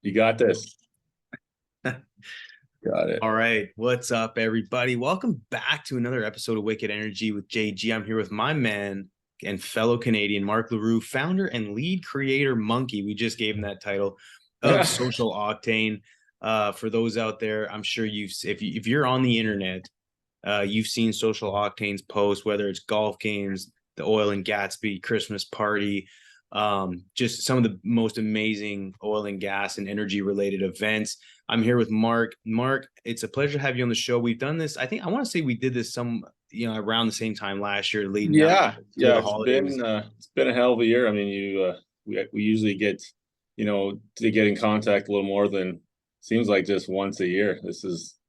You got this. Got it. All right, what's up, everybody? Welcome back to another episode of Wicked Energy with JG. I'm here with my man and fellow Canadian, Marc L'Heureux, founder and lead creator, Monkey. We just gave him that title of Social Octane. For those out there, I'm sure if you're on the internet, you've seen Social Octane's post, whether it's golf games, the Oil and Gatsby Christmas party, just some of the most amazing oil and gas and energy related events. I'm here with Marc. Marc, it's a pleasure to have you on the show. We've done this. I want to say we did this around the same time last year, leading up to Yeah, the it's holidays. been a hell of a year. I mean, we usually get, to get in contact a little more than seems like just once a year.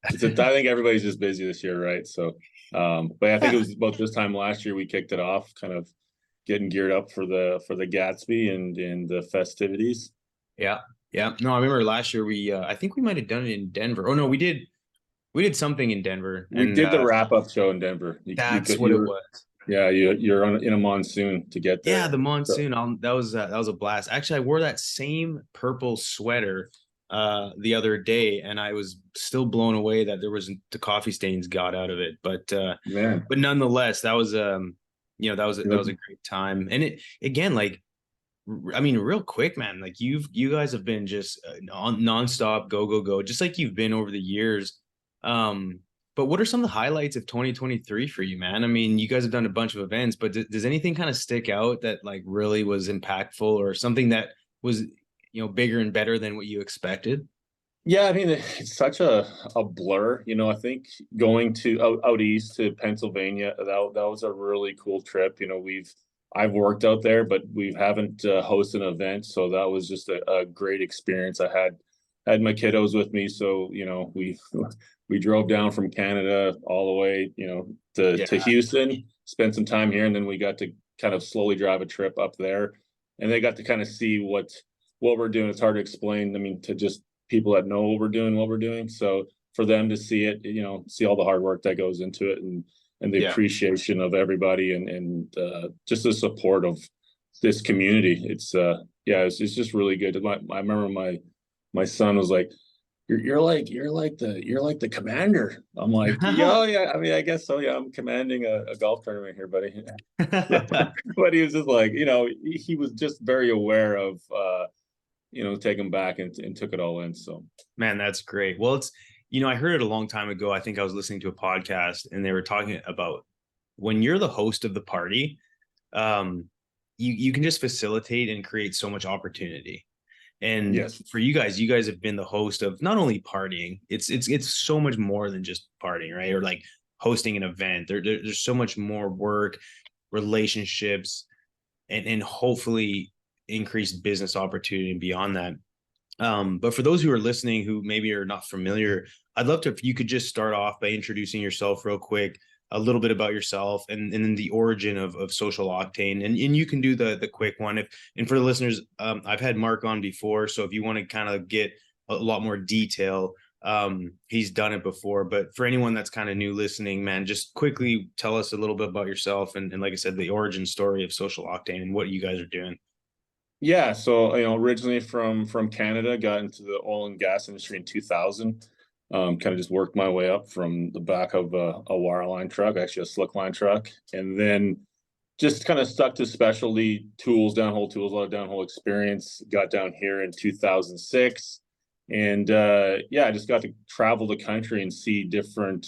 I think everybody's just busy this year, right? So but I think it was about this time last year we kicked it off, kind of getting geared up for the Gatsby and the festivities. Yeah, yeah. No, I remember last year I think we might have done it in Denver. Oh no, we did something in Denver, We and did the wrap-up show in Denver. that's what it was. You're in a monsoon to get Yeah, there. the So, monsoon. That was a blast. Actually, I wore that same purple sweater the other day, and I was still blown away that there wasn't the coffee stains got out of it. man, But nonetheless, that was you a great time. And it again, like I mean, real quick, man. Like you guys have been just nonstop go go go, just like you've been over the years. Um, but what are some of the highlights of 2023 for you, man? I mean, you guys have done a bunch of events, but does anything kind of stick out that like really was impactful or something that was bigger and better than what you expected? Yeah, I mean, it's such a blur. I think going to out east to Pennsylvania, that was a really cool trip. I've worked out there, but we haven't hosted an event, so that was just a great experience. I had my kiddos with me, so we drove down from Canada all the way, to Yeah, Houston, spent some time here, and then we got to kind of slowly drive a trip up there, and they got to kind of see what we're doing. It's hard to explain. I mean, to just people that know what we're doing. So for them to see it, see all the hard work that goes into it, and the yeah. appreciation of everybody, and just the support of this community. It's just really good. I remember my son was like, you're like the commander. I'm like, yeah, yeah. I mean, I guess so. Yeah, I'm commanding a golf tournament here, buddy. But he was just like, he was just very aware of taken back and took it all in. So Man, that's great. Well, I heard it a long time ago. I think I was listening to a podcast and they were talking about when you're the host of the party, um, you can just facilitate and create so much opportunity. And yes, for you guys have been the host of not only partying, it's so much more than just partying, right? Or like hosting an event. There's so much more work, relationships, and hopefully increased business opportunity and beyond that. But for those who are listening who maybe are not familiar, I'd love to if you could just start off by introducing yourself real quick, a little bit about yourself and then the origin of Social Octane. And you can do the quick one. And for the listeners, I've had Marc on before. So if you want to kind of get a lot more detail, he's done it before. But for anyone that's kind of new listening, man, just quickly tell us a little bit about yourself and like I said, the origin story of Social Octane and what you guys are doing. yeah. So originally from Canada, got into the oil and gas industry in 2000. Kind of just worked my way up from the back of a wireline truck, actually a slick line truck, and then just kind of stuck to specialty tools, downhole tools, a lot of downhole experience. Got down here in 2006, and I just got to travel the country and see different,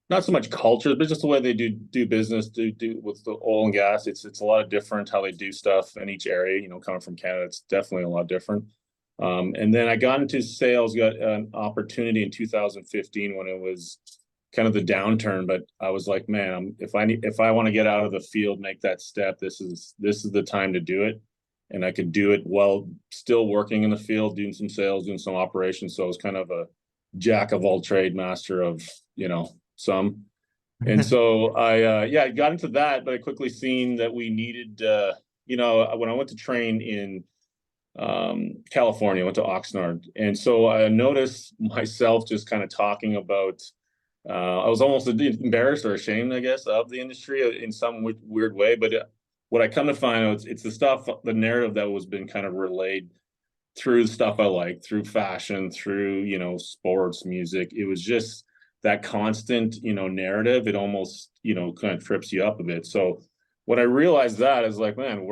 not so much cultures, but just the way they do business, do with the oil and gas. It's a lot of different how they do stuff in each area. Coming from Canada, it's definitely a lot different. And then I got into sales, got an opportunity in 2015 when it was kind of the downturn. But I was like, man, if I want to get out of the field, make that step, this is the time to do it. And I could do it while still working in the field, doing some sales, doing some operations. So I was kind of a jack of all trade, master of some. And so I got into that, but I quickly seen that we needed when I went to train in California, I went to Oxnard. And so I noticed myself just kind of talking about, I was almost embarrassed or ashamed, I guess, of the industry in some weird way. But what I come to find out, it's the stuff, the narrative that was been kind of relayed through stuff I like, through fashion, through, sports, music. It was just that constant, narrative. It almost, kind of trips you up a bit. So when I realized that, I was like, man,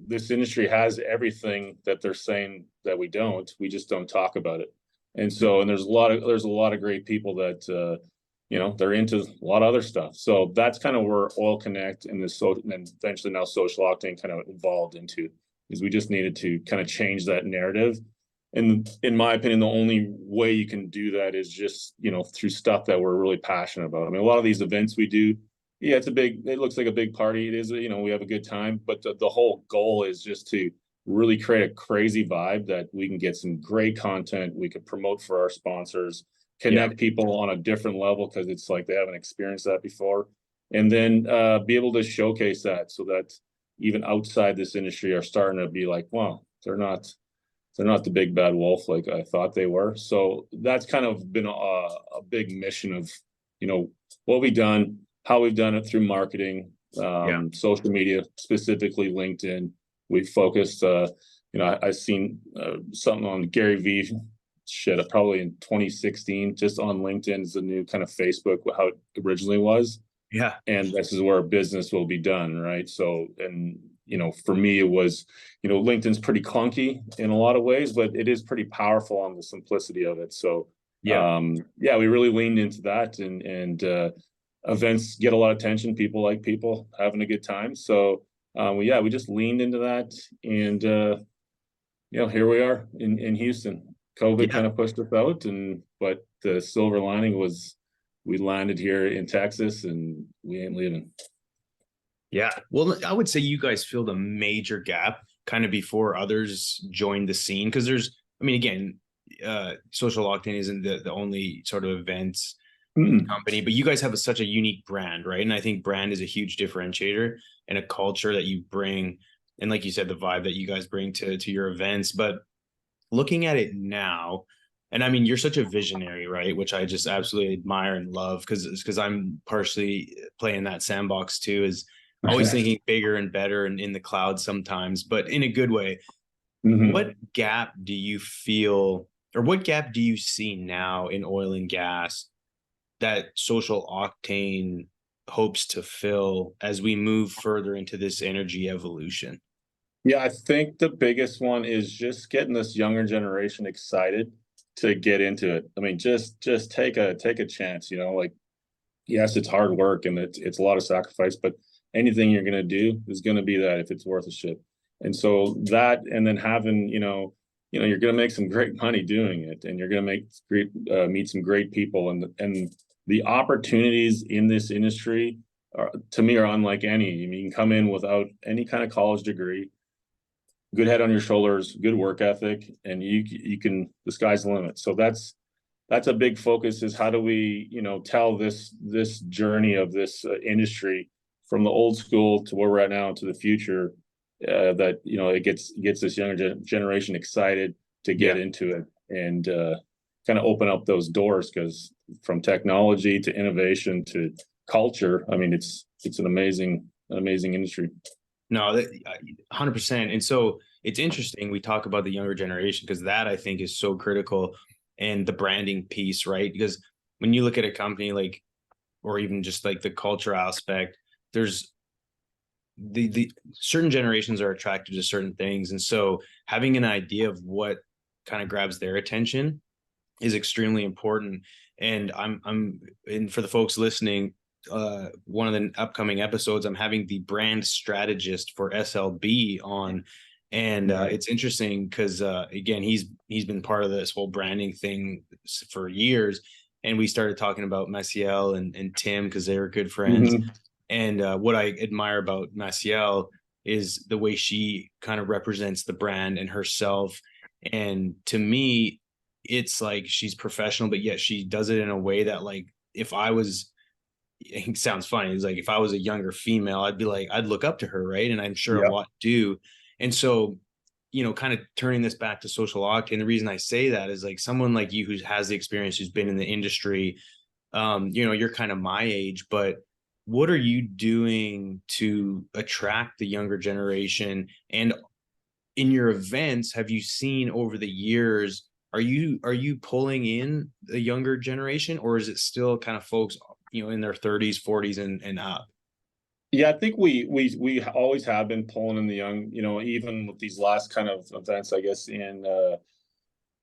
this industry has everything that they're saying that we don't. We just don't talk about it. And so, and there's a lot of great people that they're into a lot of other stuff. So that's kind of where Oil Connect and and then eventually now Social Octane kind of evolved into, is we just needed to kind of change that narrative. And in my opinion, the only way you can do that is just, through stuff that we're really passionate about. I mean, a lot of these events we do, yeah, it looks like a big party. It is, we have a good time, but the whole goal is just to really create a crazy vibe that we can get some great content. We could promote for our sponsors, Yeah. connect people on a different level because it's like they haven't experienced that before. And then be able to showcase that so that even outside this industry are starting to be like, wow, they're not the big bad wolf like I thought they were. So that's kind of been a big mission of, what we've done, how we've done it through marketing, Yeah. social media, specifically LinkedIn. We focused, I seen something on Gary V shit, probably in 2016, just on LinkedIn is the new kind of Facebook, how it originally was. Yeah. And this is where business will be done, right? So, and for me, it was, LinkedIn's pretty clunky in a lot of ways, but it is pretty powerful on the simplicity of it. So, Yeah. yeah, we really leaned into that, and events get a lot of attention. People like people having a good time. So, yeah, we just leaned into that, and here we are in Houston. COVID Yeah. kind of pushed us out, but the silver lining was we landed here in Texas, and we ain't leaving. Yeah. Well, I would say you guys filled a major gap kind of before others joined the scene. Because I mean, again, Social Octane isn't the only sort of events Mm. company, but you guys have such a unique brand, right? And I think brand is a huge differentiator and a culture that you bring. And like you said, the vibe that you guys bring to your events. But looking at it now, and I mean, you're such a visionary, right? Which I just absolutely admire and love because I'm partially playing that sandbox too, is always thinking bigger and better and in the cloud sometimes, but in a good way. Mhm. What gap do you feel, or what gap do you see now in oil and gas that Social Octane hopes to fill as we move further into this energy evolution? Yeah, I think the biggest one is just getting this younger generation excited to get into it. I mean, just take a chance, like yes, it's hard work and it's a lot of sacrifice, but anything you're gonna do is gonna be that if it's worth a shit. And so that, and then having, you're gonna make some great money doing it, and you're gonna meet some great people, and the opportunities in this industry to me are unlike any. I mean, you can come in without any kind of college degree, good head on your shoulders, good work ethic, and the sky's the limit. So that's a big focus, is how do we, tell this journey of this industry from the old school to where we're at now to the future, that it gets this younger generation excited to get Yeah. into it, and kind of open up those doors, because from technology to innovation to culture, I mean, it's an amazing industry. No, 100%. And so it's interesting. We talk about the younger generation because that I think is so critical, and the branding piece, right? Because when you look at a company like, or even just like the culture aspect, there's the certain generations are attracted to certain things. And so having an idea of what kind of grabs their attention is extremely important. And and for the folks listening, one of the upcoming episodes, I'm having the brand strategist for SLB on, and Right. it's interesting because again, he's been part of this whole branding thing for years, and we started talking about Maciel and Tim because they were good friends. Mhm. And what I admire about Maciel is the way she kind of represents the brand and herself. And to me, it's like she's professional, but yet she does it in a way that, like, if I was, it sounds funny, it's like if I was a younger female, I'd be like, I'd look up to her, right? And I'm sure a Yeah. lot do. And so, kind of turning this back to Social Octane, the reason I say that is like someone like you who has the experience, who's been in the industry, you're kind of my age, but what are you doing to attract the younger generation? And in your events, have you seen over the years, are you pulling in the younger generation, or is it still kind of folks, in their 30s, 40s and up? Yeah, I think we always have been pulling in the young, even with these last kind of events, I guess, in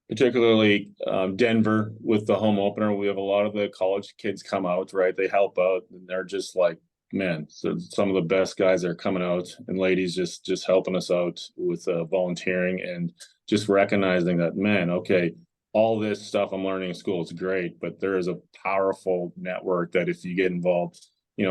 particularly Denver with the home opener. We have a lot of the college kids come out, right? They help out, and they're just like, man, so some of the best guys are coming out, and ladies just helping us out with volunteering and just recognizing that, man, okay, all this stuff I'm learning in school is great, but there is a powerful network that if you get involved,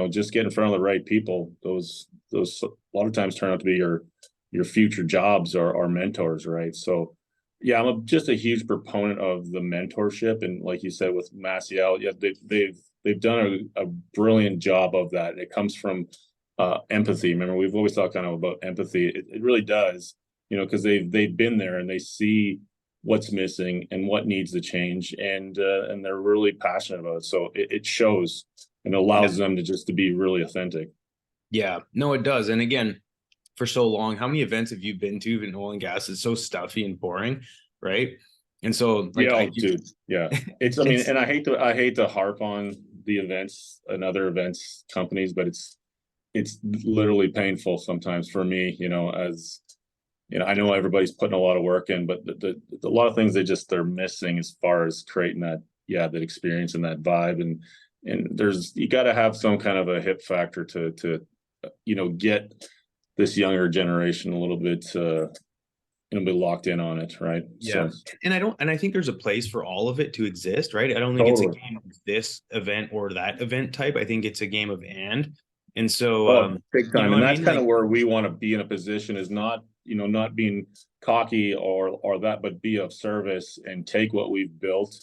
just get in front of the right people, those a lot of times turn out to be your future jobs or mentors, right? So yeah, just a huge proponent of the mentorship, and like you said with Maciel, yeah, they've done a brilliant job of that. It comes from empathy. Remember, we've always talked kind of about empathy. It really does, because they've been there and they see what's missing and what needs to change, and they're really passionate about it. So it shows and allows them to be really authentic. Yeah, no, it does. And again, for so long, how many events have you been to in oil and gas? It's so stuffy and boring, right? And so, like, Yeah, oh, dude. Yeah. I mean, it's and I hate to harp on the events and other events companies, but it's literally painful sometimes for me, as I know everybody's putting a lot of work in, but a lot of things they're missing as far as creating that experience and that vibe. And you got to have some kind of a hip factor to get this younger generation a little bit be locked in on it, right? yeah. So And I think there's a place for all of it to exist, right? I don't think it's a totally. game of this event or that event type. I think it's a game of and so Oh, big you know time. what And I that's mean? kind Like, of where we want to be in a position, is not, not being cocky or that, but be of service and take what we've built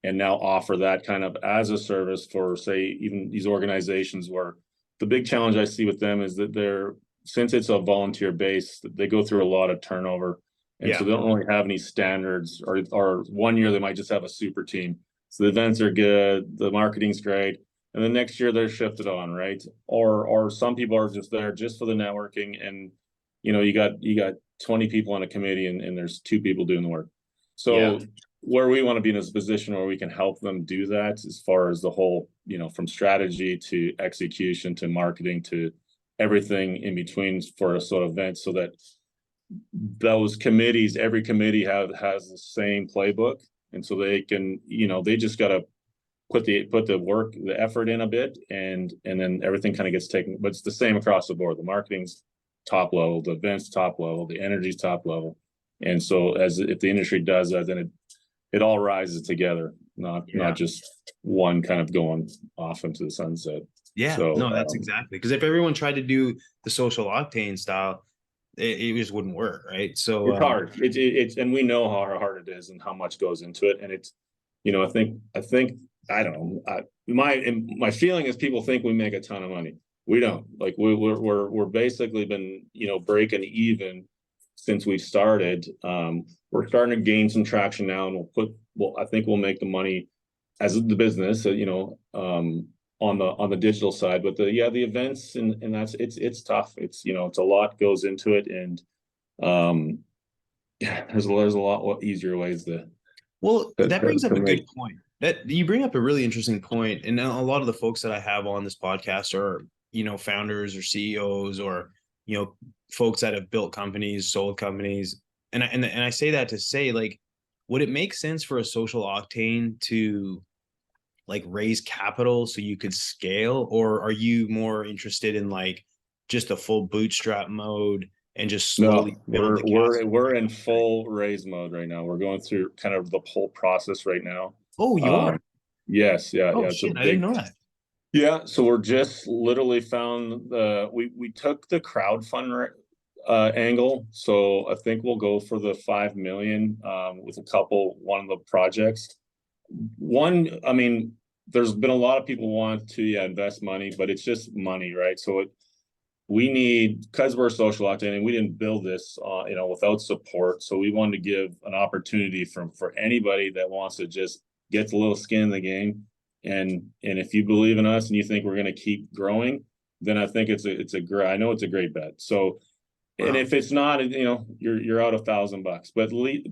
and now offer that kind of as a service for, say, even these organizations, where the big challenge I see with them is that since it's a volunteer base, they go through a lot of turnover. And so yeah, they don't really have any standards, or one year they might just have a super team. So the events are good, the marketing's great, and the next year they're shifted on, right? Or some people are just there just for the networking, and you got 20 people on a committee, and there's two people doing the work. yeah, So where we want to be in a position where we can help them do that, as far as the whole, from strategy to execution to marketing to everything in between for a sort of event, so that those committees, every committee has the same playbook, and so they can, they just got to put the work, the effort in a bit, and then everything kind of gets taken. But it's the same across the board. The marketing's top level, the events top level, the energy's top level, and so as if the industry does that, then it all rises together, not yeah. just one kind of going off into the sunset. Yeah, So no, that's exactly, because if everyone tried to do the social octane style, it just wouldn't work, right? So it's hard. It's and we know how hard it is and how much goes into it. And it's, I think I don't know. My feeling is people think we make a ton of money. We don't. Like we're basically been, breaking even since we started. We're starting to gain some traction now, and I think we'll make the money as the business, on the digital side. But the events, and it's tough. It's a lot goes into it, and um yeah, there's a lot easier ways well, that brings up to a make. good point. That you bring up a really interesting point, and a lot of the folks that I have on this podcast are, founders or CEOs or, folks that have built companies, sold companies, and I say that to say, like, would it make sense for a social octane to, like, raise capital so you could scale, or are you more interested in, like, just a full bootstrap mode and just slowly No, build we're the we're castle? we're in full raise mode right now. We're going through kind of the whole process right now. Oh, you are? um yes, yeah, Oh yeah, it's a shit, I didn't big. know that. Yeah, so we're just literally found we took the crowdfund angle. So I think we'll go for the 5 million, with one of the projects. I mean, there's been a lot of people want to, yeah, invest money, but it's just money, right? So we need, because we're social octane and we didn't build this, without support. So we wanted to give an opportunity for anybody that wants to just get a little skin in the game. And if you believe in us and you think we're going to keep growing, then I think it's a great, I know it's a great bet. So And Wow. if it's not, you're out $1,000.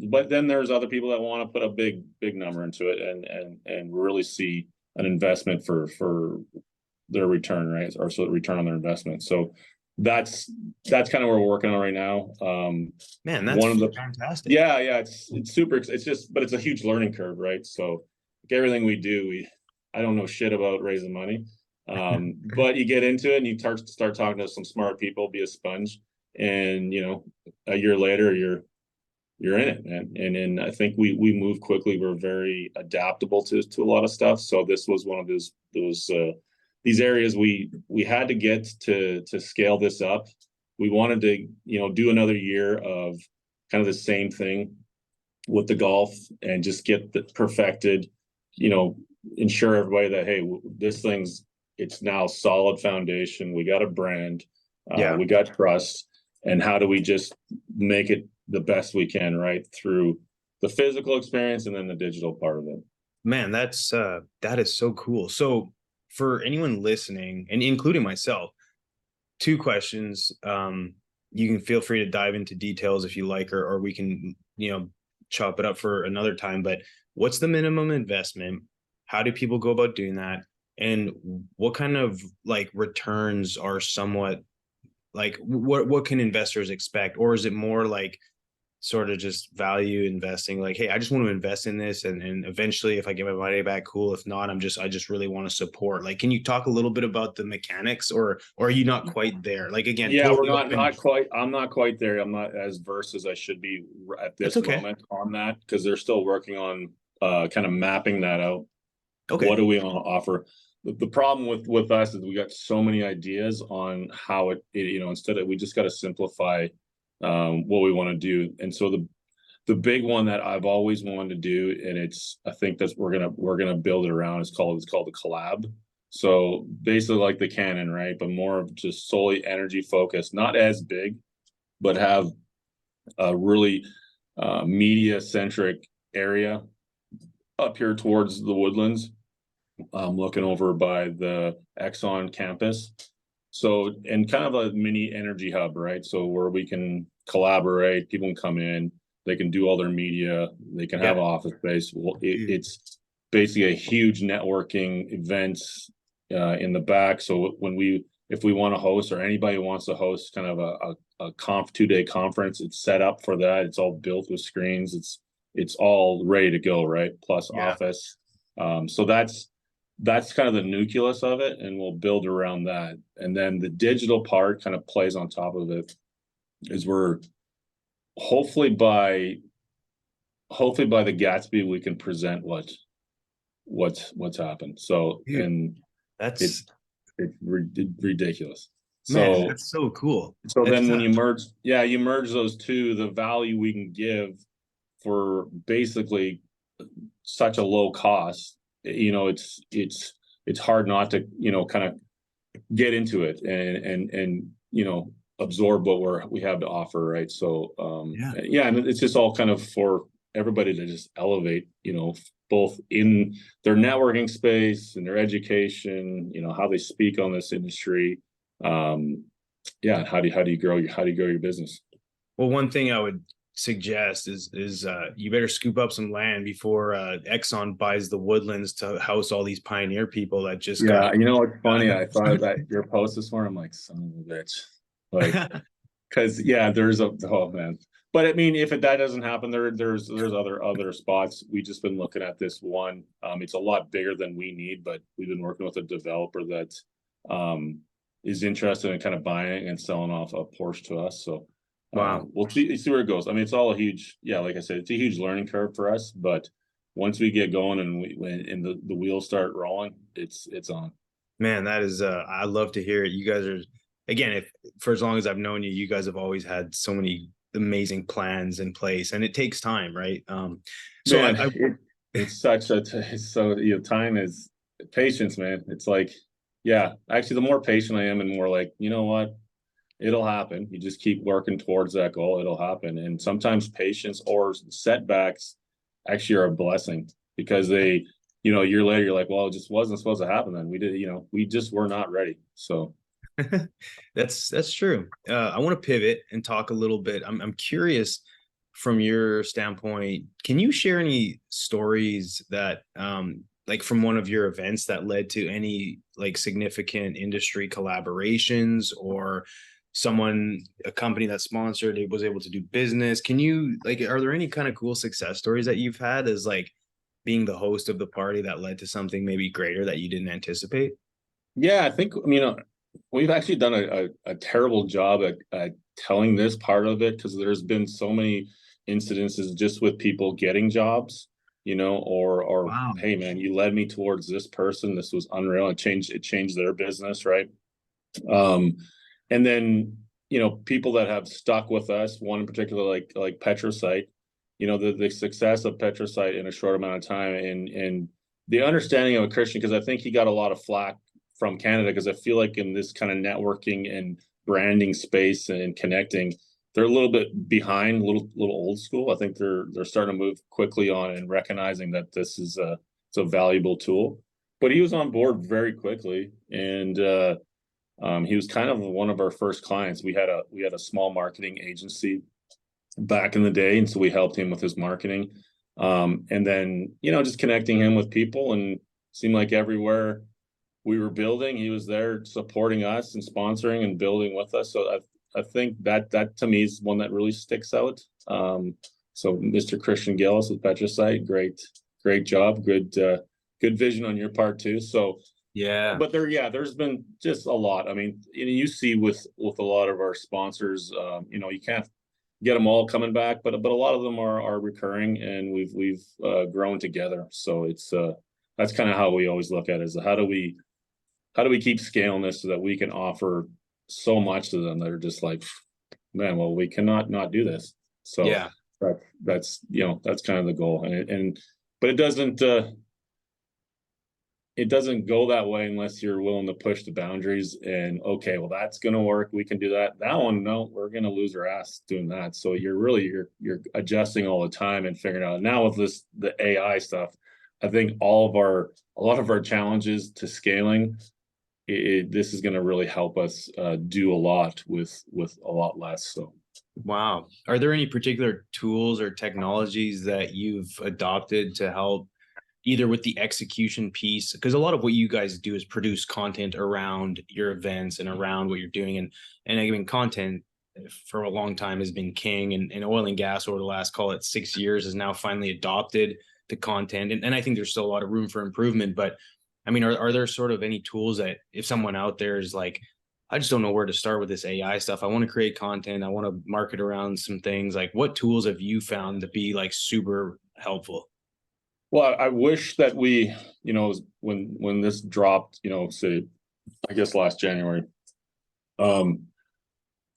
But then there's other people that want to put a big number into it and really see an investment for their return, right? Or so return on their investment. So that's kind of what we're working on right now. Man, One of that's the fantastic. Yeah, it's super. It's just, but it's a huge learning curve, right? So like everything we do, I don't know shit about raising money. But you get into it and you start talking to some smart people, be a sponge, and a year later you're in it, man. And I think we move quickly. We're very adaptable to a lot of stuff. So this was one of those these areas we had to get to scale this up. We wanted to do another year of kind of the same thing with the golf and just get the perfected, you know, ensure everybody that, hey, it's now solid foundation. We got a brand, Yeah. we got trust, and how do we just make it the best we can, right, through the physical experience and then the digital part of it. Man, that is so cool. So for anyone listening, and including myself, two questions. You can feel free to dive into details if you like, or we can, chop it up for another time. But what's the minimum investment? How do people go about doing that? And what kind of like returns are somewhat like what can investors expect? Or is it more like sort of just value investing, like, hey, I just want to invest in this, and eventually if I get my money back, cool. If not, I just really want to support. Like, can you talk a little bit about the mechanics, or are you not quite there? Like, again, Yeah, we're totally not open. not quite. I'm not quite there. I'm not as versed as I should be at That's this okay. moment on that because they're still working on kind of mapping that out. What Okay. do we want to offer? The problem with us is we got so many ideas on how instead of we just got to simplify what we want to do. And so the big one that I've always wanted to do, and I think that's we're gonna build it around. It's called the Collab. So basically like the Canon, right? But more of just solely energy focused, not as big, but have a really media centric area up here towards the Woodlands, looking over by the Exxon campus. So, and kind of a mini energy hub, right? So where we can collaborate, people can come in, they can do all their media, they can have Yeah. office space. Well, Dude. it's basically a huge networking events in the back. So if we want to host, or anybody wants to host kind of a 2-day conference, it's set up for that. It's all built with screens. It's all ready to go, right? Plus Yeah. office. So that's kind of the nucleus of it, and we'll build around that. And then the digital part kind of plays on top of it. Is we're hopefully by the Gatsby we can present what's happened. So, Dude, and that's it's ridiculous. man, So that's so cool. then That's when you merge those two, the value we can give for basically such a low cost, it's hard not to kind of get into it and absorb what we have to offer, right? So yeah. yeah, and it's just all kind of for everybody to just elevate, both in their networking space and their education, how they speak on this industry. Yeah, how do you grow your business? Well, one thing I would suggest is you better scoop up some land before Exxon buys the Woodlands to house all these pioneer people that just got. Yeah, it's funny. I thought that your post this morning. I'm like, son of a bitch, like, because yeah, oh man. But I mean, if that doesn't happen, there's other spots. We just been looking at this one. It's a lot bigger than we need, but we've been working with a developer that is interested in kind of buying and selling off a Porsche to us. So Wow. we'll see where it goes. I mean, it's all a huge, yeah, like I said, it's a huge learning curve for us. But once we get going and the wheels start rolling, it's on. Man, that is I love to hear it. You guys are, again, if for as long as I've known you, you guys have always had so many amazing plans in place, and it takes time, right? So Man, I it's such a it's so time is patience, man. It's like, yeah, actually, the more patient I am, and more like, you know what, it'll happen. You just keep working towards that goal, it'll happen. And sometimes patience or setbacks actually are a blessing because a year later, you're like, well, it just wasn't supposed to happen then. We did, we just were not ready. So That's true. I want to pivot and talk a little bit. I'm curious from your standpoint. Can you share any stories that like from one of your events that led to any like significant industry collaborations, or someone, a company that sponsored it was able to do business? Can you like, are there any kind of cool success stories that you've had as like being the host of the party that led to something maybe greater that you didn't anticipate? Yeah, I think, we've actually done a terrible job at telling this part of it, because there's been so many incidences just with people getting jobs, or Wow. hey man, you led me towards this person. This was unreal. It changed their business, right? Um, and then, people that have stuck with us, one in particular, like Petrosite, the success of Petrosite in a short amount of time, and the understanding of a Christian, because I think he got a lot of flack from Canada, because I feel like in this kind of networking and branding space and connecting, they're a little bit behind, little old school. I think they're starting to move quickly on and recognizing that this is it's a valuable tool. But he was on board very quickly, and he was kind of one of our first clients. We had a small marketing agency back in the day, and so we helped him with his marketing. And then, just connecting him with people, and seemed like everywhere we were building, he was there supporting us and sponsoring and building with us. So I think that to me is one that really sticks out. So Mr. Christian Gillis with Petrosite, great job, good vision on your part too. So, Yeah. but yeah, there's been just a lot. I mean, you see with a lot of our sponsors, you can't get them all coming back, but a lot of them are recurring, and we've grown together. So it's that's kind of how we always look at it, is how do we keep scaling this so that we can offer so much to them that are just like, man, well, we cannot not do this. So Yeah. that's kind of the goal, and but it doesn't go that way unless you're willing to push the boundaries, and okay, well, that's going to work, we can do that one, no, we're going to lose our ass doing that. So you're adjusting all the time and figuring out. Now with the AI stuff, I think a lot of our challenges to scaling, this is going to really help us do a lot with a lot less. So Wow. Are there any particular tools or technologies that you've adopted to help either with the execution piece? Because a lot of what you guys do is produce content around your events and around what you're doing. And I mean, content for a long time has been king, and oil and gas over the last, call it 6 years, has now finally adopted the content. And I think there's still a lot of room for improvement. But I mean, are there sort of any tools that if someone out there is like, I just don't know where to start with this AI stuff, I want to create content, I want to market around some things, like what tools have you found to be like super helpful? well, I wish that we, when this dropped, say, I guess last January, um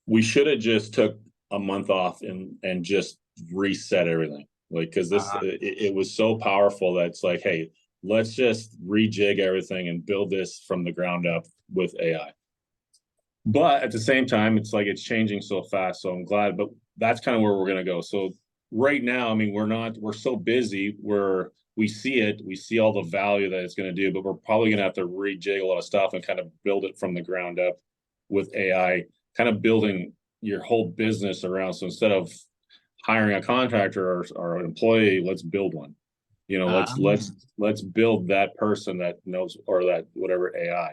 we should have just took a month off and just reset everything, like, because it was so powerful that it's like, hey, let's just rejig everything and build this from the ground up with AI. But at the same time, it's like it's changing so fast, so I'm glad. But that's kind of where we're going to go. So right now, I mean, we're so busy where we see all the value that it's going to do, but we're probably going to have to rejig a lot of stuff and kind of build it from the ground up with AI, kind of building your whole business around. So instead of hiring a contractor or an employee, let's build one. Let's build that person that knows, or that whatever AI.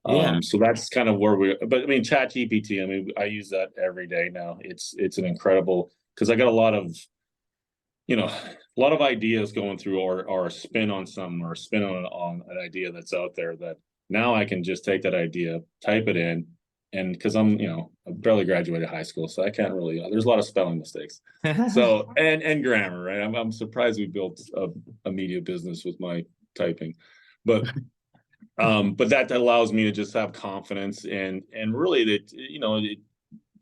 Yeah. So that's kind of where but I mean, Chat GPT, I mean, I use that every day now. It's an incredible, because I got a lot of ideas going through, or a spin on something, or a spin on an idea that's out there, that now I can just take that idea, type it in, and because I barely graduated high school, so I can't really, there's a lot of spelling mistakes. So, and grammar, right? I'm surprised we built a media business with my typing. But that allows me to just have confidence, and really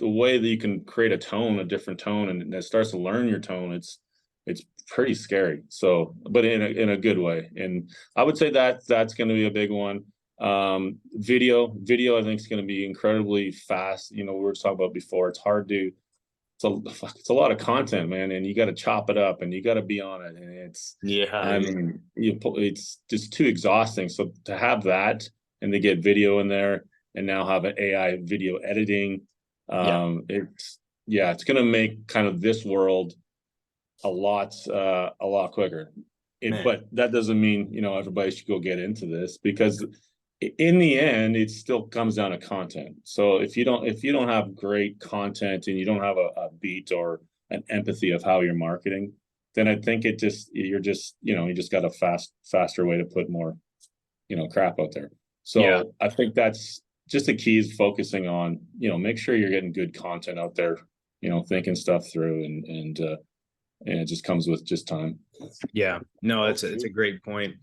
the way that you can create a tone, a different tone, and it starts to learn your tone. It's pretty scary. So, but in a good way. And I would say that that's going to be a big one. Video, I think, is going to be incredibly fast. We were talking about before. It's a lot of content, man, and you got to chop it up, and you got to be on it, and Yeah. I mean, it's just too exhausting. So to have that, and to get video in there, and now have an AI video editing. Yeah, It's going to make kind of this world a lot quicker. man. But that doesn't mean, everybody should go get into this, because in the end, it still comes down to content. So if you don't have great content and you don't have a beat or an empathy of how you're marketing, then I think you just got a faster way to put more, crap out there. Yeah. So I think that's just the key, is focusing on, make sure you're getting good content out there, thinking stuff through, and it just comes with just time. Yeah. No, it's a great point.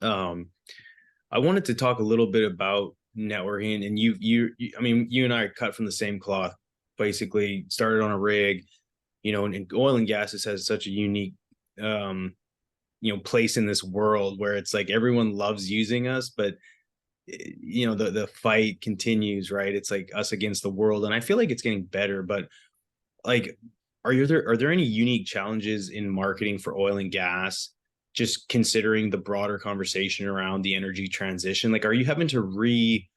I wanted to talk a little bit about networking, and I mean, you and I are cut from the same cloth. Basically, started on a rig, and oil and gas has such a unique, place in this world where it's like everyone loves using us, but the fight continues, right? It's like us against the world, and I feel like it's getting better, but like, are there any unique challenges in marketing for oil and gas, just considering the broader conversation around the energy transition? Like, are you having to re-evaluate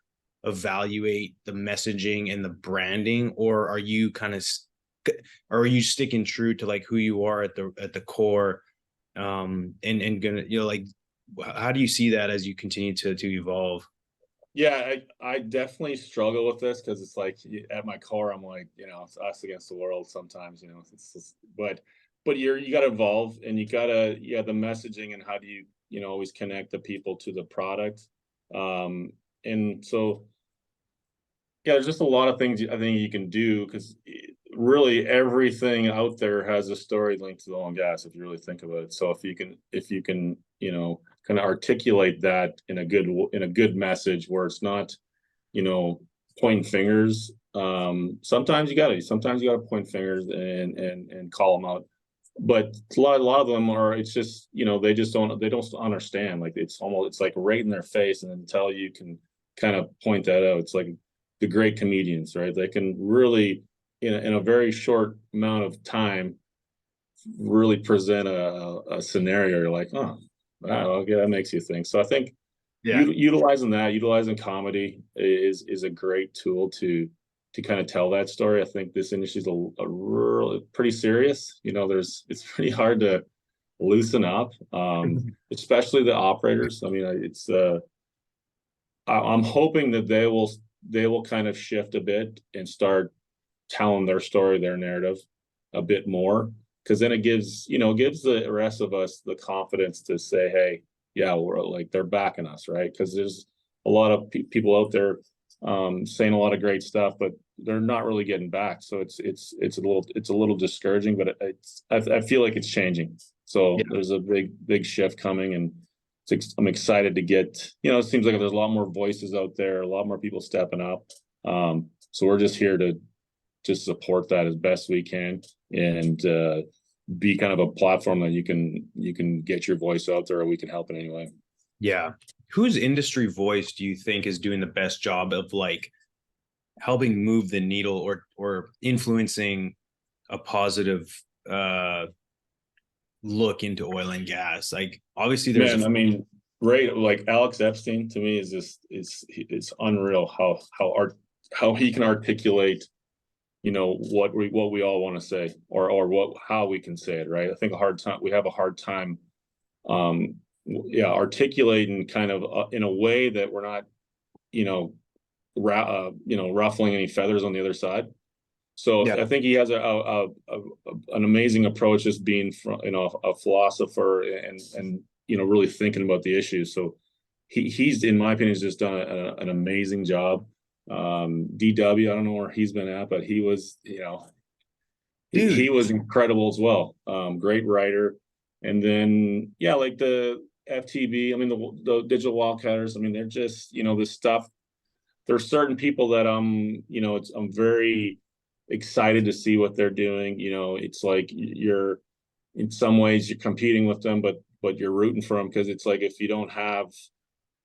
the messaging and the branding, or are you or are you sticking true to like who you are at the core, and gonna, like, how do you see that as you continue to evolve? Yeah, I definitely struggle with this, because it's like, at my core, I'm like, it's us against the world sometimes, but you got to evolve, and yeah, the messaging, and how do you, always connect the people to the product. And so, yeah, there's just a lot of things I think you can do, because really everything out there has a story linked to the oil and gas, if you really think about it. So if you can, kind of articulate that in a good message, where it's not, you know, pointing fingers. Sometimes you gotta point fingers and call them out. But a lot of them are, it's just, they don't understand. Like, it's like right in their face, and until you can kind of point that out, it's like the great comedians, right? They can really, in a very short amount of time, really present a scenario. You're like, oh, wow, okay, that makes you think. So I think Yeah. utilizing comedy is a great tool to kind of tell that story. I think this industry is a real pretty serious. It's pretty hard to loosen up, especially the operators. I mean, I'm hoping that they will kind of shift a bit and start telling their story, their narrative a bit more, because then it gives the rest of us the confidence to say, hey, yeah, we're like, they're backing us, right? Because there's a lot of people out there saying a lot of great stuff, but they're not really getting back. So it's a little discouraging, but I feel like it's changing. So Yeah. there's a big shift coming, and I'm excited to get. It seems like there's a lot more voices out there, a lot more people stepping up. So we're just here to just support that as best we can, and be kind of a platform that you can get your voice out there, or we can help in any way. Yeah. Whose industry voice do you think is doing the best job of like helping move the needle, or influencing a positive look into oil and gas? Like, obviously there's Man, I mean, right, like Alex Epstein to me is just it's unreal how he can articulate, what we all want to say, or how we can say it, right? I think we have a hard time, um yeah, articulating kind of, in a way that we're not, you know ruffling any feathers on the other side. So yeah. I think he has an amazing approach, as being a philosopher, and really thinking about the issues. So he's, in my opinion, has just done an amazing job. DW, I don't know where he's been at, but he was, he Dude. was incredible as well. Great writer. And then, yeah, like the FTB, I mean, the digital wildcatters, I mean, they're just, this stuff. There's certain people that I'm very excited to see what they're doing. It's like you're, in some ways, you're competing with them, but you're rooting for them, because it's like, if you don't have,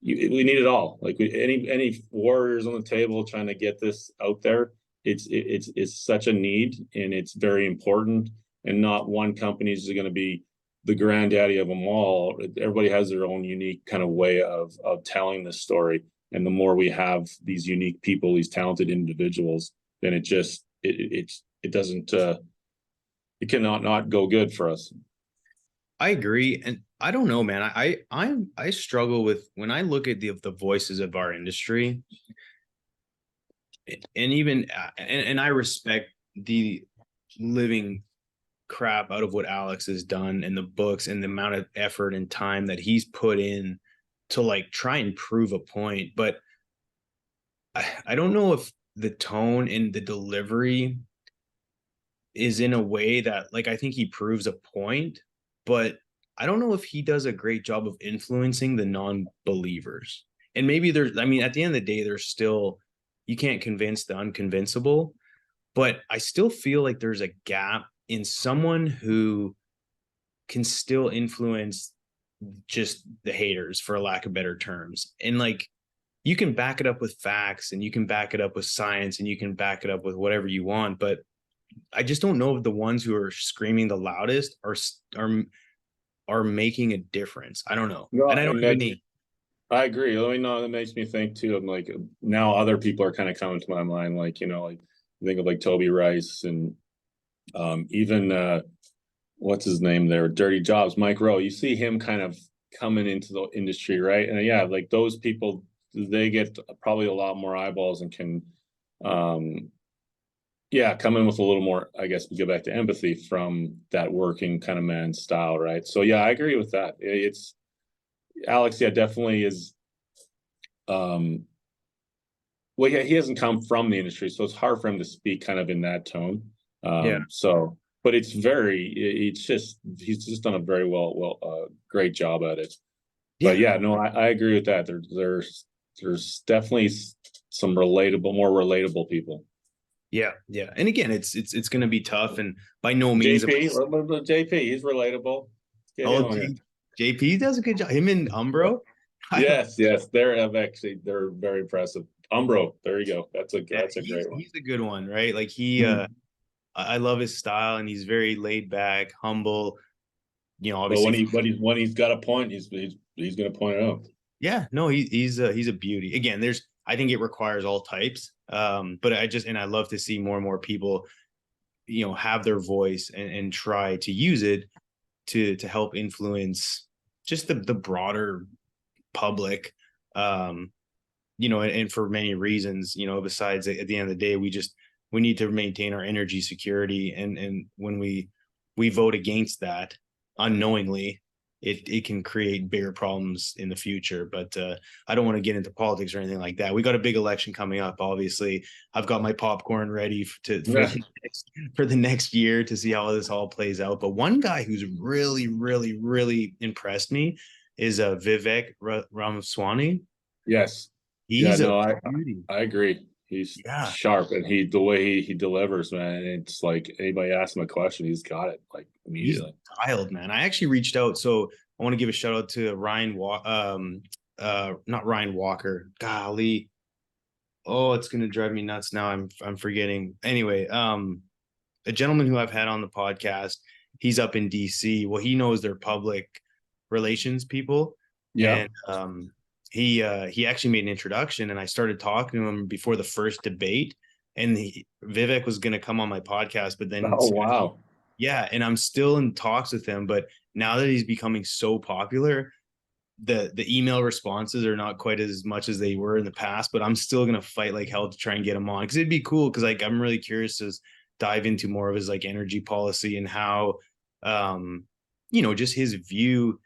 we need it all. Like, any warriors on the table trying to get this out there. It's such a need, and it's very important. And not one company is going to be the granddaddy of them all. Everybody has their own unique kind of way of telling this story. And the more we have these unique people, these talented individuals, then it doesn't it cannot not go good for us. I agree, and I don't know, man. I struggle with when I look at the voices of our industry, and even and I respect the living crap out of what Alex has done and the books and the amount of effort and time that he's put in to like try and prove a point. But I don't know if the tone and the delivery is in a way that like I think he proves a point, but I don't know if he does a great job of influencing the non-believers. And maybe there's, I mean, at the end of the day, there's still, you can't convince the unconvincible, but I still feel like there's a gap in someone who can still influence just the haters, for lack of better terms. And like, you can back it up with facts and you can back it up with science and you can back it up with whatever you want, but I just don't know if the ones who are screaming the loudest are making a difference. I don't know, No, and I don't and have that any. I agree. I mean, no, that makes me think too. I'm like now other people are kind of coming to my mind, like like think of like Toby Rice and even what's his name there, Dirty Jobs, Mike Rowe. You see him kind of coming into the industry, right? And yeah, like those people, they get probably a lot more eyeballs and can um yeah, come in with a little more, I guess we go back to empathy from that working kind of man style, right? So yeah, I agree with that. It's Alex, yeah, definitely is um well, yeah, he hasn't come from the industry, so it's hard for him to speak kind of in that tone. Yeah, So but it's just he's just done a very great job at it. But yeah, yeah, no, I agree with that. There's definitely some more relatable people. yeah. And again, it's going to be tough, and by no means. JP, JP, he's relatable. Let's get him Oh, on here. JP does a good job. Him and Umbro. Yes, yes, they're very impressive. Umbro, there you go. Yeah, That's a great one. he's a good one, right? Like he, Mhm. I love his style, and he's very laid back, humble. But Obviously, when he's got a point, he's going to point it out. yeah, no, he's a beauty. Again, there's I think it requires all types. But I love to see more and more people, have their voice and try to use it to help influence just the broader public. Um, and for many reasons, besides at the end of the day, we need to maintain our energy security. And when we vote against that unknowingly, it can create bigger problems in the future. But I don't want to get into politics or anything like that. We got a big election coming up. Obviously, I've got my popcorn ready Yeah. for the next year to see how this all plays out. But one guy who's really, really, really impressed me is Vivek Ramaswamy. Yes. Yeah, He's a no, beauty. I agree. He's Yeah. sharp and the way he delivers, man. It's like anybody asks him a question, he's got it like He's immediately. dialed, man. I actually reached out. So I want to give a shout out to not Ryan Walker. Golly. Oh, it's gonna drive me nuts now. I'm forgetting. Anyway, a gentleman who I've had on the podcast, he's up in DC. Well, he knows their public relations people. Yeah. And he actually made an introduction and I started talking to him before the first debate. And Vivek was gonna come on my podcast, but then Oh wow. yeah, and I'm still in talks with him, but now that he's becoming so popular, the email responses are not quite as much as they were in the past, but I'm still gonna fight like hell to try and get him on because it'd be cool because like I'm really curious to dive into more of his like energy policy and how just his view,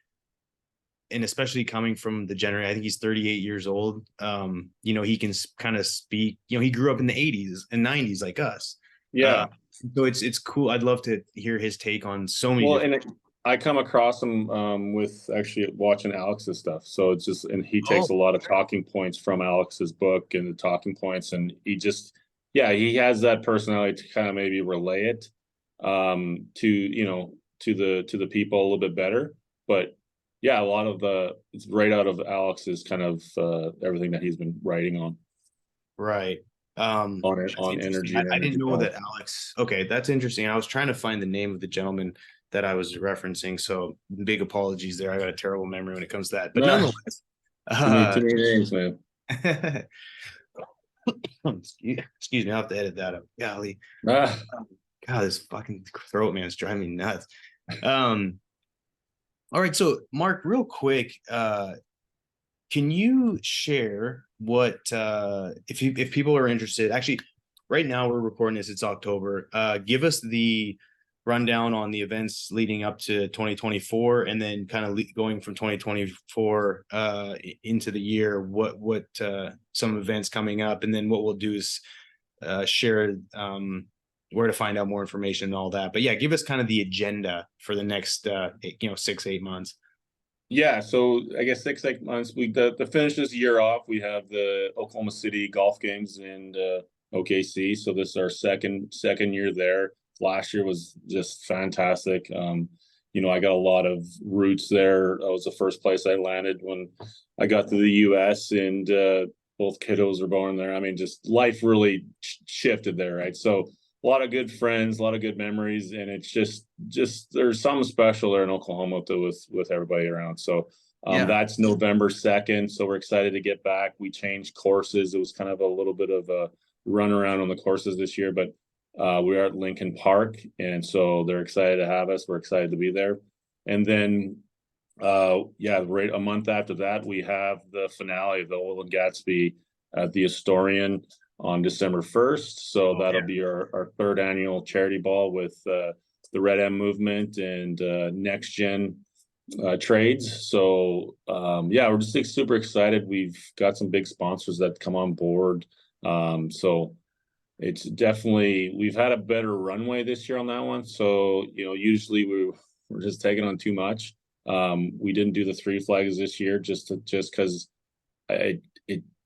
and especially coming from the generation, I think he's 38 years old. He can kind of speak, he grew up in the 80s and 90s like us. uh Yeah. so it's cool. I'd love to hear his take on so many Well, different. and I come across him with actually watching Alex's stuff. So it's just and he Oh, takes a lot of talking points from Alex's book and the talking points, and he has that personality to kind of maybe relay it to to the people a little bit better. But yeah, a lot of it's right out of Alex's kind of everything that he's been writing right. That's on interesting. energy and I energy didn't know that policy. Alex. Okay, that's interesting. I was trying to find the name of the gentleman that I was referencing. So big apologies there. I got a terrible memory when it comes to that. But Nah, nonetheless, uh, too many names, man. Excuse me, I'll have to edit that up. Golly. Ah, God, this fucking throat, man, is driving me nuts. Um, all right, so Mark, real quick, can you share what if people are interested? Actually, right now we're recording this, it's October. Give us the rundown on the events leading up to 2024, and then kind of going from 2024 into the year, what some events coming up, and then what we'll do is share where to find out more information and all that. But yeah, give us kind of the agenda for the next 6-8 months. yeah, so I guess 6 8 months. We to finish this year off, we have the Oklahoma City Golf Games in OKC. So this is our second year there. Last year was just fantastic. I got a lot of roots there. That was the first place I landed when I got to the U.S. and both kiddos were born there. I mean, just life really shifted there, right? So a lot of good friends, a lot of good memories, and it's just there's something special there in Oklahoma with everybody around. So Yeah. that's November 2nd. So we're excited to get back. We changed courses. It was kind of a little bit of a run around on the courses this year, but we are at Lincoln Park, and so they're excited to have us. We're excited to be there. And then right a month after that, we have the finale of the Oil Gatsby at the Astorian on December 1st. So that'll be our third annual charity ball with the Red M movement and Next Gen trades. So we're just super excited. We've got some big sponsors that come on board. So it's definitely, we've had a better runway this year on that one. So, usually we're just taking on too much. We didn't do the three flags this year just because it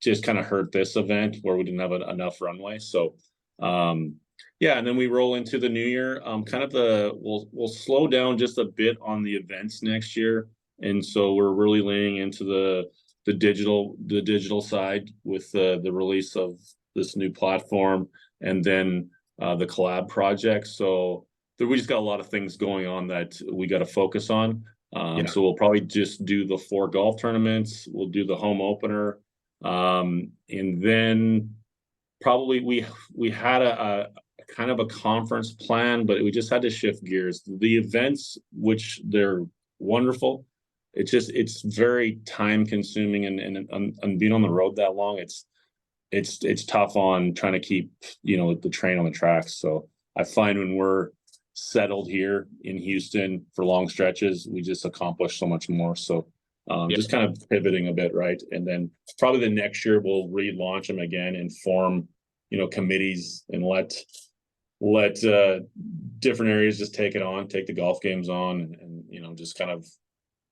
just kind of hurt this event where we didn't have enough runway. So, and then we roll into the new year. We'll slow down just a bit on the events next year, and so we're really leaning into the digital side with the release of this new platform, and then the collab project. So we just got a lot of things going on that we got to focus on. So we'll probably just do the 4 golf tournaments. We'll do the home opener. And then probably we had a kind of a conference plan, but we just had to shift gears. The events, which they're wonderful, it's very time consuming, and being on the road that long, it's tough on trying to keep the train on the tracks. So I find when we're settled here in Houston for long stretches, we just accomplish so much more. So just kind of pivoting a bit, right? And then probably the next year we'll relaunch them again and form, committees, and let different areas just take the golf games on, and just kind of,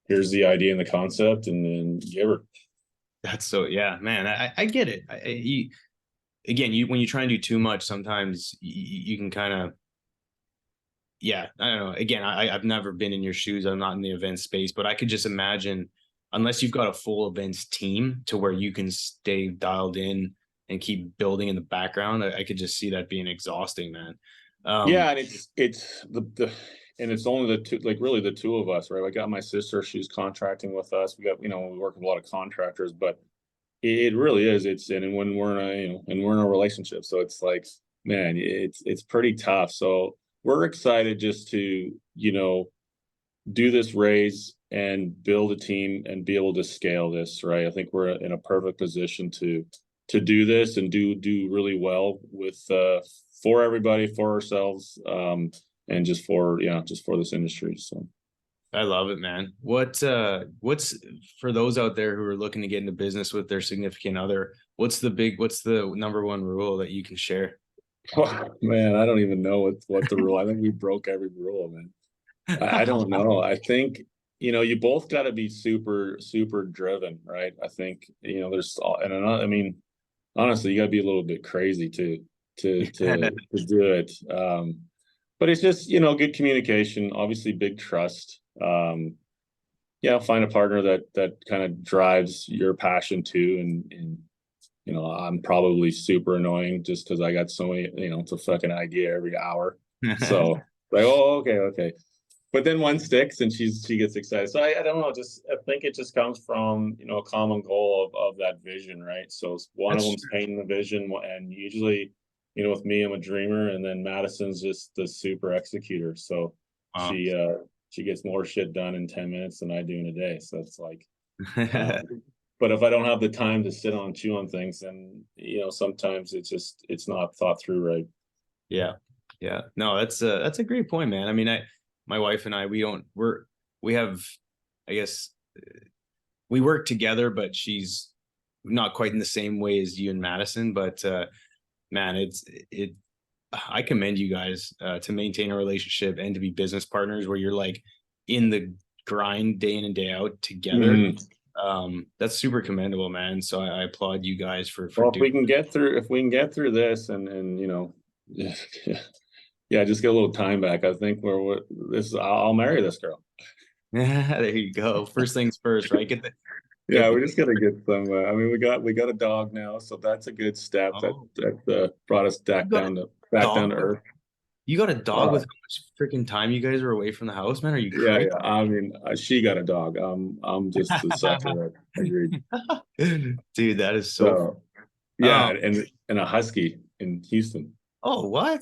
here's the idea and the concept, and then give her. That's so, yeah, man. I get it. When you try and do too much, sometimes you can kind of, I don't know. Again, I've never been in your shoes. I'm not in the event space, but I could just imagine, unless you've got a full events team to where you can stay dialed in and keep building in the background, I could just see that being exhausting, man. And it's only the two, like really the two of us, right? I got my sister; she's contracting with us. We got, we work with a lot of contractors, but it really is. And when we're in a relationship, so it's like, man, it's pretty tough. So we're excited just to do this raise and build a team and be able to scale this, right? I think we're in a perfect position to do this and do really well with for everybody, for ourselves, and just for this industry. So I love it, man. What's for those out there who are looking to get into business with their significant other, what's the number one rule that you can share? Oh, man, I don't even know what the rule. I think we broke every rule, man. I don't know. I think you both got to be super super driven, right? I think there's I mean, honestly, you got to be a little bit crazy to do it. But it's just good communication, obviously big trust. Find a partner that kind of drives your passion too, and I'm probably super annoying just because I got so many, it's a fucking idea every hour. So like, oh, okay. but then one sticks and she gets excited. So I don't know, just I think it just comes from, you know, a common goal of that vision, right? So one of That's them's painting the vision, and usually, you know, with me, I'm a dreamer, and then Madison's just the super executor. So true. she gets more shit done in 10 minutes than I do in a day. So it's like, but if I don't have the time to sit on chew on things, then, you know, sometimes it's not thought through right. Yeah. Yeah. No, that's a great point, man. I mean, my wife and I, we have, I guess we work together, but she's not quite in the same way as you and Madison. But man, it I commend you guys to maintain a relationship and to be business partners where you're like in the grind day in and day out together. Mhm. That's super commendable, man. So I applaud you guys for Well, if doing. we can get through, if we can get through this, and you know, yeah, yeah, just get a little time back. I think we're this. I'll marry this girl. There you go. First things first, right? Yeah, Get the we just gotta get some. I mean, we got a dog now, so that's a good step. oh, That brought us you got a back down dog to with earth. you got a dog Uh, with how much freaking time you guys are away from the house, man? Are you yeah, crazy? yeah. I mean, she got a dog. I'm just the sucker. Agreed. Dude, that is so So yeah, um and a husky in Houston. oh what?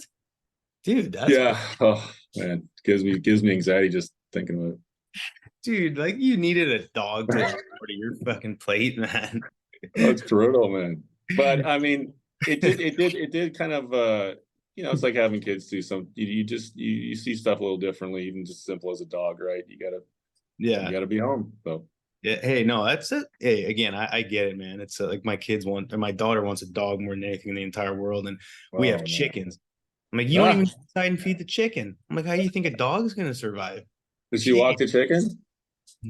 Dude, that's Yeah. Oh man, gives me anxiety just thinking about it. dude, like you needed a dog to add more to your fucking plate, man. Oh, it's brutal, man. But I mean, it did kind of you know, it's like having kids too. You just you see stuff a little differently, even just simple as a dog, right? You Yeah. gotta be home. So Yeah. Hey, no, that's it. Hey, again, I get it, man. It's like my kids want, or my daughter wants a dog more than anything in the entire world, and we have oh man. chickens. I'm like, you don't Ah, even go outside and feed the chicken. I'm like, how do you think a dog is gonna survive? did she She walk the chicken?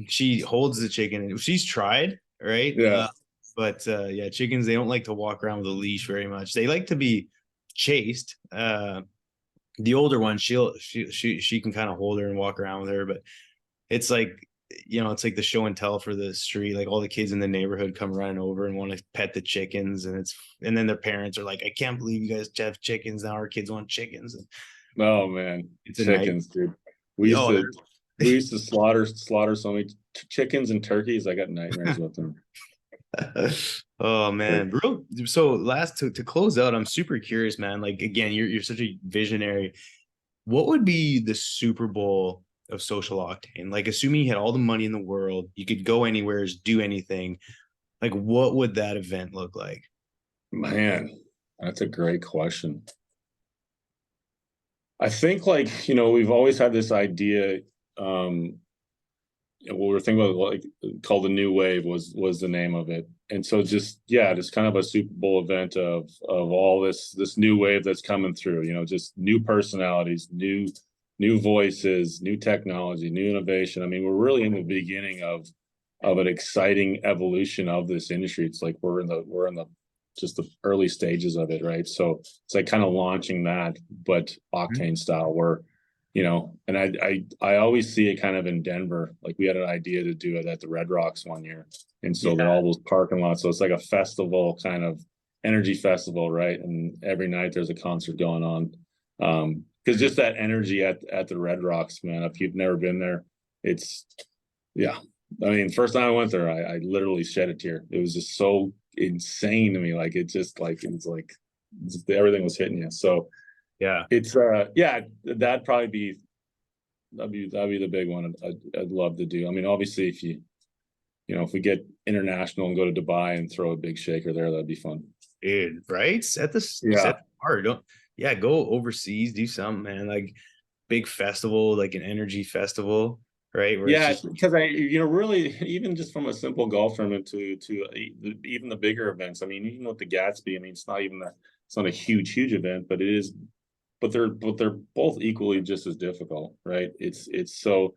she holds the chicken, and she's tried, right? Yeah. But yeah, chickens they don't like to walk around with a leash very much. They like to be chased. The older one, she can kind of hold her and walk around with her, but it's like it's like the show and tell for the street. Like all the kids in the neighborhood come running over and want to pet the chickens, and then their parents are like, "I can't believe you guys have chickens now. Our kids want chickens." And Oh man, it's a night. chickens, dude. We used Oh, to slaughter so many chickens and turkeys. I got nightmares with them. oh man, bro. So last to close out, I'm super curious, man. Like again, you're such a visionary. What would be the Super Bowl of Social Octane? Like, assuming you had all the money in the world, you could go anywhere, do anything. Like, what would that event look like? Man, that's a great question. I think, like, you know, we've always had this idea, what we were thinking about, like, called the new wave was the name of it. And so just, yeah, just kind of a Super Bowl event of all this new wave that's coming through, you know, just new personalities, new voices, new technology, new innovation. I mean, we're really in the beginning of an exciting evolution of this industry. It's like we're in the just the early stages of it, right? So it's like kind of launching that, but Mhm. Octane style, where, you know, and I always see it kind of in Denver. Like we had an idea to do it at the Red Rocks one year, and so they're Yeah. all those parking lots. So it's like a festival, kind of energy festival, right? And every night there's a concert going on. Because just that energy at the Red Rocks, man. If you've never been there, it's yeah. I mean, first time I went there, I literally shed a tear. It was just so insane to me. Like it just like it was like just, everything was hitting you. So Yeah. it's yeah, that'd probably be that'd be the big one I'd love to do. I mean, obviously if you know, if we get international and go to Dubai and throw a big shaker there, that'd be fun. Dude, right? Set Yeah. the bar. Don't yeah, go overseas, do something, man. Like big festival, like an energy festival, right? Where it's Yeah, just because you know, really, even just from a simple golf tournament to even the bigger events. I mean, even with the Gatsby, I mean, it's not a huge event, but it is. But they're both equally just as difficult, right? It's so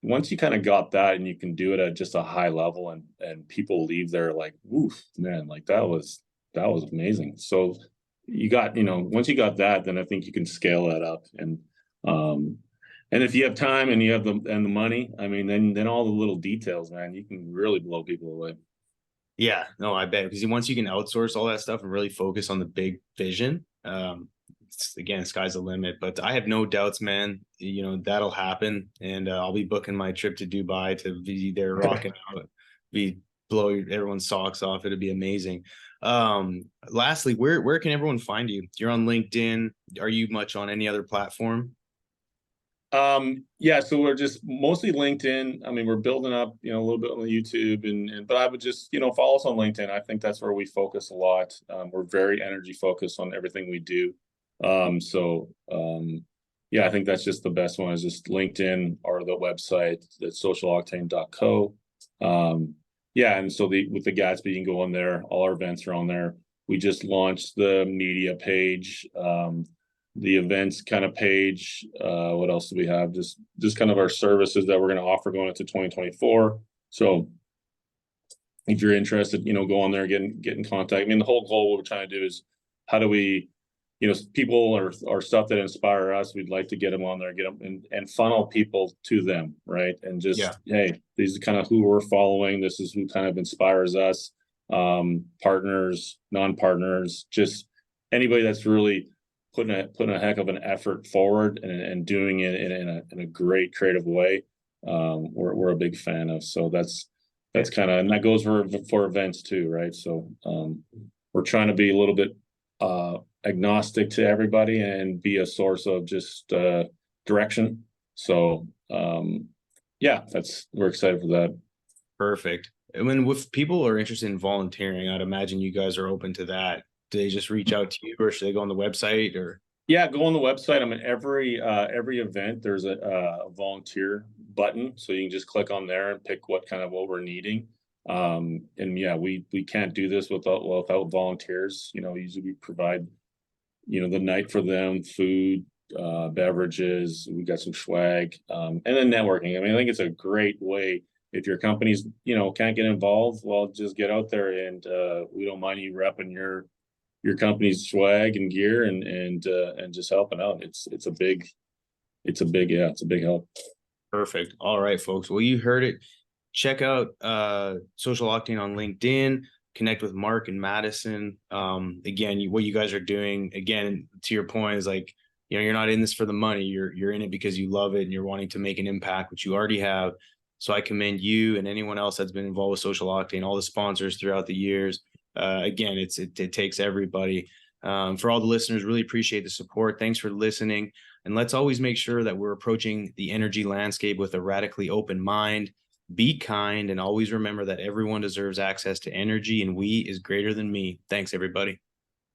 once you kind of got that and you can do it at just a high level, and people leave there like, woof, man, like that was amazing. So you got, you know, once you got that, then I think you can scale that up. Um and if you have time and you have the money, I mean, then all the little details, man, you can really blow people away. yeah, no, I bet because once you can outsource all that stuff and really focus on the big vision, again, sky's the limit. But I have no doubts, man. You know, that'll happen, and I'll be booking my trip to Dubai to be there rocking out, be blow everyone's socks off. It'll be amazing. Lastly, where can everyone find you? You're on LinkedIn. Are you much on any other platform? Yeah, so we're just mostly LinkedIn. I mean, we're building up, a little bit on the YouTube but I would just, follow us on LinkedIn. I think that's where we focus a lot. We're very energy focused on everything we do. Yeah, I think that's just the best one is just LinkedIn or the website, that's socialoctane.co. Yeah, and so with the Gatsby, you can go on there. All our events are on there. We just launched the media page. The events kind of page. What else do we have? Just kind of our services that we're going to offer going into 2024. So if you're interested, go on there, get in contact. I mean, the whole goal, what we're trying to do is how do we, people or stuff that inspire us, we'd like to get them on there, get them and funnel people to them, right? And just, hey, these are kind of who we're following. This is who kind of inspires us. Partners, non-partners, just anybody that's really putting a heck of an effort forward and doing it in a great creative way. We're a big fan of. So that's kind of, and that goes for events too, right? So we're trying to be a little bit agnostic to everybody and be a source of just direction. So yeah, we're excited for that. Perfect. And when if people are interested in volunteering, I'd imagine you guys are open to that. Do they just reach out to you, or should they go on the website? Or yeah, go on the website. I mean, every event there's a volunteer button, so you can just click on there and pick what we're needing. And yeah, we can't do this without volunteers. Usually we provide the night for them, food, beverages. We got some swag, and then networking. I mean, I think it's a great way. If your companies can't get involved, well, just get out there and we don't mind you repping your company's swag and gear and just helping out. It's a big help. Perfect. All right, folks. Well, you heard it. Check out Social Octane on LinkedIn. Connect with Mark and Madison. Again, what you guys are doing, again, to your point, is like, you're not in this for the money. You're in it because you love it and you're wanting to make an impact, which you already have. So I commend you and anyone else that's been involved with Social Octane, all the sponsors throughout the years. Again, it takes everybody. For all the listeners, really appreciate the support. Thanks for listening. And let's always make sure that we're approaching the energy landscape with a radically open mind. Be kind and always remember that everyone deserves access to energy, and we is greater than me. Thanks, everybody.